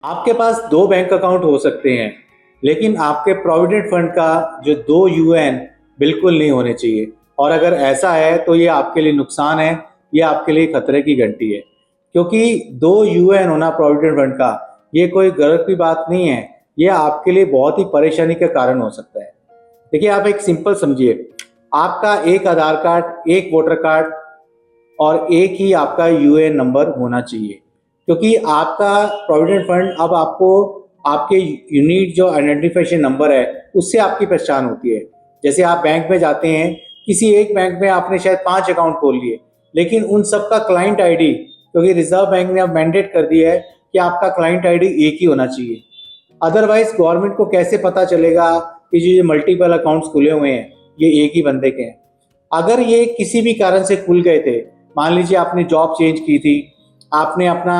आपके पास दो bank account हो सकते हैं, लेकिन आपके प्रोविडेंट फंड का जो दो यूएएन बिल्कुल नहीं होने चाहिए। और अगर ऐसा है तो ये आपके लिए नुकसान है, ये आपके लिए खतरे की घंटी है। क्योंकि दो यूएएन होना प्रोविडेंट फंड का ये कोई गलत की बात नहीं है, ये आपके लिए बहुत ही परेशानी का कारण हो सकता है। देखिए, आप एक सिंपल समझिए, आपका एक आधार कार्ड, एक वोटर कार्ड और एक ही आपका यूएएन नंबर होना चाहिए। क्योंकि आपका प्रोविडेंट फंड अब आपको आपके यूनिक जो आइडेंटिफिकेशन नंबर है उससे आपकी पहचान होती है। जैसे आप बैंक में जाते हैं, किसी एक बैंक में आपने शायद 5 अकाउंट खोल लिए, लेकिन उन सबका क्लाइंट आईडी, क्योंकि रिजर्व बैंक ने अब मैंडेट कर दिया है कि आपका क्लाइंट आईडी एक ही होना चाहिए। अदरवाइज गवर्नमेंट को कैसे पता चलेगा कि जो ये मल्टीपल अकाउंट्स खुले हुए हैं ये एक ही बंदे के हैं। अगर ये किसी भी कारण से खुल गए थे, मान लीजिए आपने जॉब चेंज की थी, आपने अपना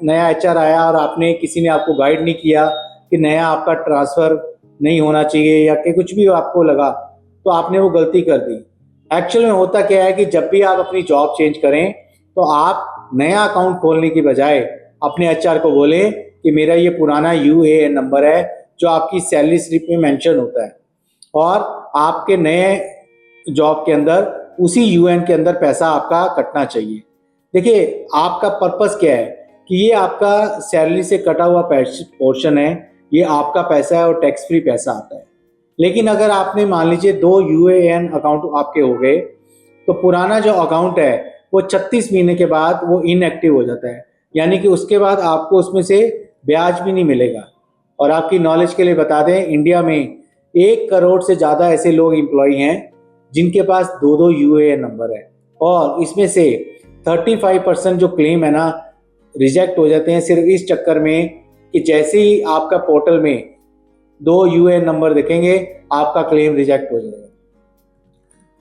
नया एचआर आया और आपने किसी ने आपको गाइड नहीं किया कि नया आपका ट्रांसफ़र नहीं होना चाहिए या कि कुछ भी आपको लगा, तो आपने वो गलती कर दी। एक्चुअल में होता क्या है कि जब भी आप अपनी जॉब चेंज करें तो आप नया अकाउंट खोलने की बजाय अपने एचआर को बोलें कि मेरा ये पुराना यूएएन नंबर है जो आपकी सैलरी स्लिप में मेंशन होता है, और आपके नए जॉब के अंदर उसी यूएएन के अंदर पैसा आपका कटना चाहिए। देखिए, आपका पर्पस क्या है कि ये आपका सैलरी से कटा हुआ पोर्शन है, ये आपका पैसा है और टैक्स फ्री पैसा आता है। लेकिन अगर आपने मान लीजिए दो यूएएन अकाउंट आपके हो गए, तो पुराना जो अकाउंट है वो 36 महीने के बाद वो इनएक्टिव हो जाता है, यानी कि उसके बाद आपको उसमें से ब्याज भी नहीं मिलेगा। और आपकी नॉलेज के लिए बता दें, इंडिया में 1 करोड़ से ज़्यादा ऐसे लोग एम्प्लॉई हैं जिनके पास दो दो यूएएन नंबर है, और इसमें से 35% जो क्लेम है ना, रिजेक्ट हो जाते हैं सिर्फ इस चक्कर में कि जैसे ही आपका पोर्टल में दो यूएएन नंबर दिखेंगे आपका क्लेम रिजेक्ट हो जाएगा।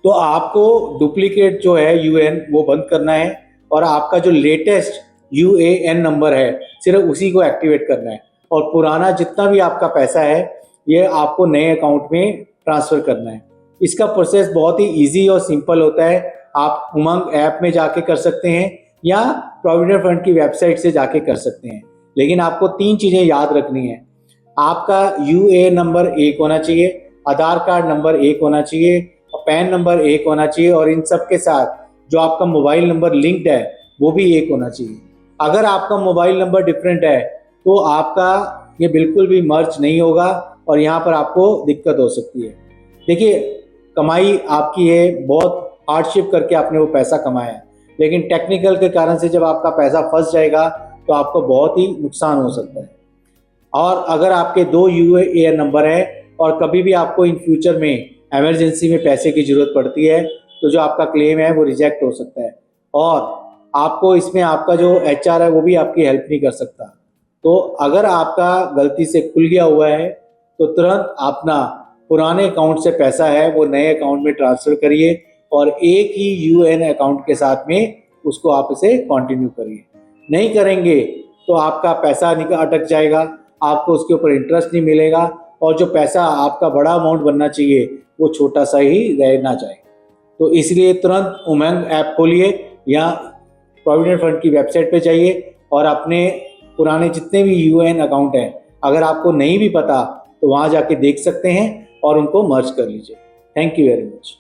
तो आपको डुप्लीकेट जो है यूएएन वो बंद करना है, और आपका जो लेटेस्ट यूएएन नंबर है सिर्फ उसी को एक्टिवेट करना है, और पुराना जितना भी आपका पैसा है ये आपको नए अकाउंट में ट्रांसफ़र करना है। इसका प्रोसेस बहुत ही इजी और सिंपल होता है। आप उमंग ऐप में जाके कर सकते हैं या प्रोविडेंट फंड की वेबसाइट से जाके कर सकते हैं। लेकिन आपको 3 चीज़ें याद रखनी है। आपका यूएएन नंबर एक होना चाहिए, आधार कार्ड नंबर एक होना चाहिए, और पैन नंबर एक होना चाहिए, और इन सब के साथ जो आपका मोबाइल नंबर लिंक्ड है वो भी एक होना चाहिए। अगर आपका मोबाइल नंबर डिफरेंट है तो आपका ये बिल्कुल भी मर्ज नहीं होगा और यहाँ पर आपको दिक्कत हो सकती है। देखिए, कमाई आपकी है, बहुत हार्डशिप करके आपने वो पैसा कमाया है, लेकिन टेक्निकल के कारण से जब आपका पैसा फंस जाएगा तो आपको बहुत ही नुकसान हो सकता है। और अगर आपके दो यूएएन नंबर है और कभी भी आपको इन फ्यूचर में इमरजेंसी में पैसे की ज़रूरत पड़ती है तो जो आपका क्लेम है वो रिजेक्ट हो सकता है, और आपको इसमें आपका जो एचआर है वो भी आपकी हेल्प नहीं कर सकता। तो अगर आपका गलती से खुल गया हुआ है तो तुरंत अपना पुराने अकाउंट से पैसा है वो नए अकाउंट में ट्रांसफ़र करिए, और एक ही यूएएन अकाउंट के साथ में उसको आप इसे कंटिन्यू करिए। नहीं करेंगे तो आपका पैसा अटक जाएगा, आपको उसके ऊपर इंटरेस्ट नहीं मिलेगा, और जो पैसा आपका बड़ा अमाउंट बनना चाहिए वो छोटा सा ही रह ना जाए। तो इसलिए तुरंत उमंग ऐप खोलिए या प्रोविडेंट फंड की वेबसाइट पे जाइए और अपने पुराने जितने भी यूएएन अकाउंट हैं, अगर आपको नहीं भी पता तो वहाँ जाके देख सकते हैं और उनको मर्ज कर लीजिए। Thank you very much.